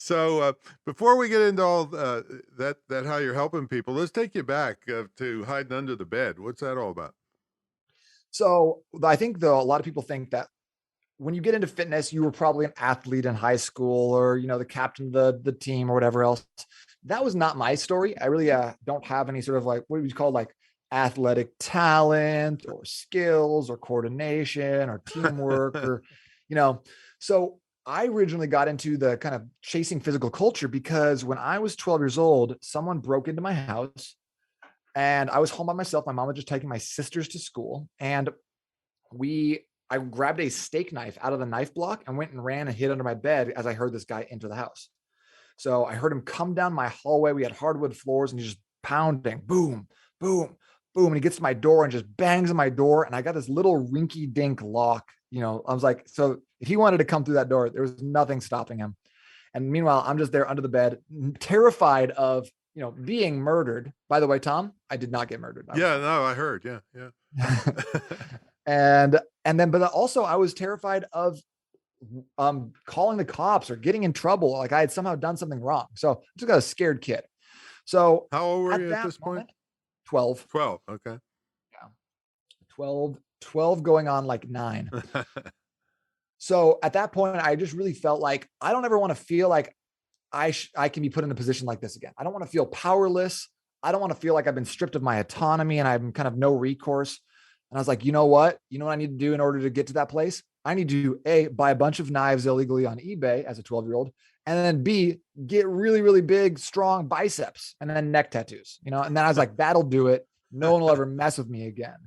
So before we get into all that how you're helping people, let's take you back to hiding under the bed. What's that all about? So I think though a lot of people think that when you get into fitness, you were probably an athlete in high school or the captain of the team or whatever else. That was not my story. I really don't have any sort of like what we call like athletic talent or skills or coordination or teamwork or you know. So I originally got into the kind of chasing physical culture because when I was 12 years old, someone broke into my house and I was home by myself. My mom was just taking my sisters to school, and we I grabbed a steak knife out of the knife block and went and ran and hid under my bed as I heard this guy enter the house. So I heard him come down my hallway. We had hardwood floors and he's just pounding, boom, boom, boom. And he gets to my door and just bangs on my door. And I got this little rinky dink lock. I was like, so if he wanted to come through that door, there was nothing stopping him. And meanwhile, I'm just there under the bed, terrified of, being murdered. By the way, Tom, I did not get murdered. I was Yeah, fine. no, I heard. Yeah, yeah. But also I was terrified of calling the cops or getting in trouble. Like I had somehow done something wrong. So I just got a scared kid. So How old were at you at that this point? moment, 12, 12. Okay. yeah, 12 going on like 9. So at that point, I just really felt like I don't ever want to feel like I can be put in a position like this again. I don't want to feel powerless. I don't want to feel like I've been stripped of my autonomy and I'm kind of no recourse. And I was like, you know what? You know what I need to do in order to get to that place? I need to A, buy a bunch of knives illegally on eBay as a 12-year-old, and then B, get really, really big, strong biceps and then neck tattoos, and then I was like, that'll do it. No one will ever mess with me again.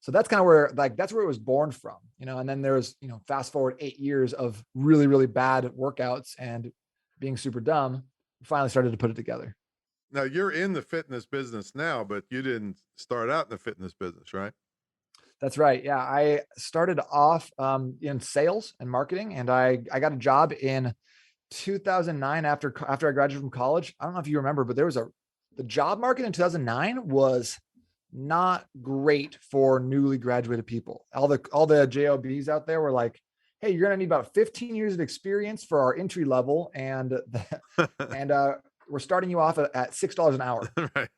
So that's kind of where, like, that's where it was born from, and then there was, fast forward 8 years of really, really bad workouts and being super dumb, we finally started to put it together. Now you're in the fitness business now, but you didn't start out in the fitness business, right? That's right. Yeah, I started off in sales and marketing, and I got a job in 2009 after I graduated from college. I don't know if you remember, but the job market in 2009 was not great for newly graduated people. All the jobs out there were like, "Hey, you're gonna need about 15 years of experience for our entry level, and we're starting you off at $6 an hour." Right.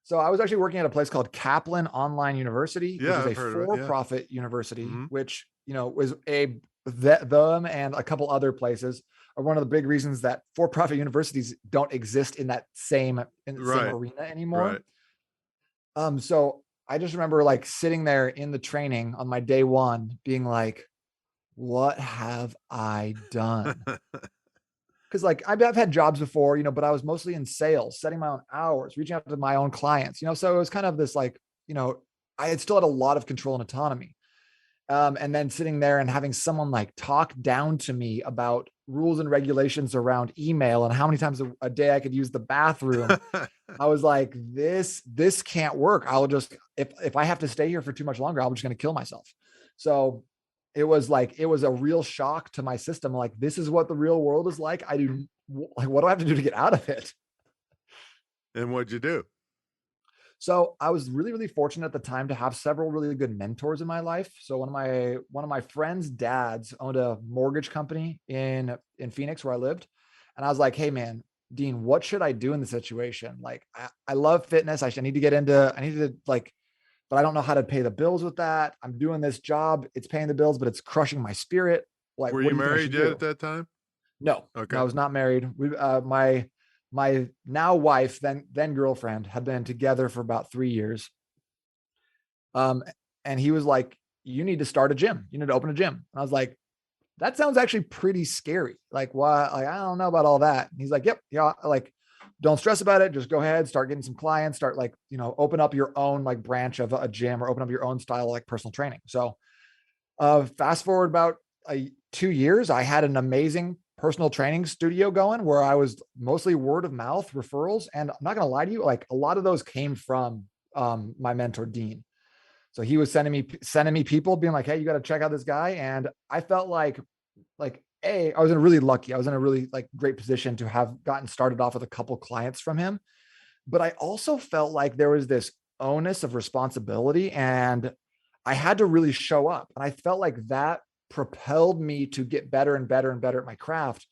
So I was actually working at a place called Kaplan Online University, which Yeah, is I've a heard of it. Yeah. for-profit university, Hmm. which, was them and a couple other places are one of the big reasons that for-profit universities don't exist in the same Right. arena anymore. Right. So I just remember like sitting there in the training on my day one being like, what have I done? Because like I've had jobs before, but I was mostly in sales, setting my own hours, reaching out to my own clients, so it was kind of this like, I had still had a lot of control and autonomy. And then sitting there and having someone like talk down to me about rules and regulations around email and how many times a day I could use the bathroom. I was like, this can't work. I'll just, if I have to stay here for too much longer, I'm just going to kill myself. So it was a real shock to my system. Like, this is what the real world is like. Like, what do I have to do to get out of it? And what'd you do? So I was really, really fortunate at the time to have several really good mentors in my life. So one of my friends' dads owned a mortgage company in Phoenix where I lived. And I was like, hey man, Dean, what should I do in the situation? Like I love fitness. I need to like, but I don't know how to pay the bills with that. I'm doing this job. It's paying the bills, but it's crushing my spirit. Like, Were what you do you think I married should yet at do? that time? No, no, I Okay. was not married. My now wife, then girlfriend, had been together for about 3 years. Um, and he was like, "You need to start a gym. You need to open a gym." And I was like, "That sounds actually pretty scary. Like, why? Like, I don't know about all that." And he's like, "Yep, yeah, like, don't stress about it. Just go ahead, start getting some clients. Start like, open up your own like branch of a gym or open up your own style like personal training." So fast forward about 2 years, I had an amazing personal training studio going where I was mostly word of mouth referrals. And I'm not going to lie to you, like a lot of those came from my mentor, Dean. So he was sending me people being like, hey, you got to check out this guy. And I felt like, I was in a really like great position to have gotten started off with a couple clients from him. But I also felt like there was this onus of responsibility and I had to really show up. And I felt like that propelled me to get better and better and better at my craft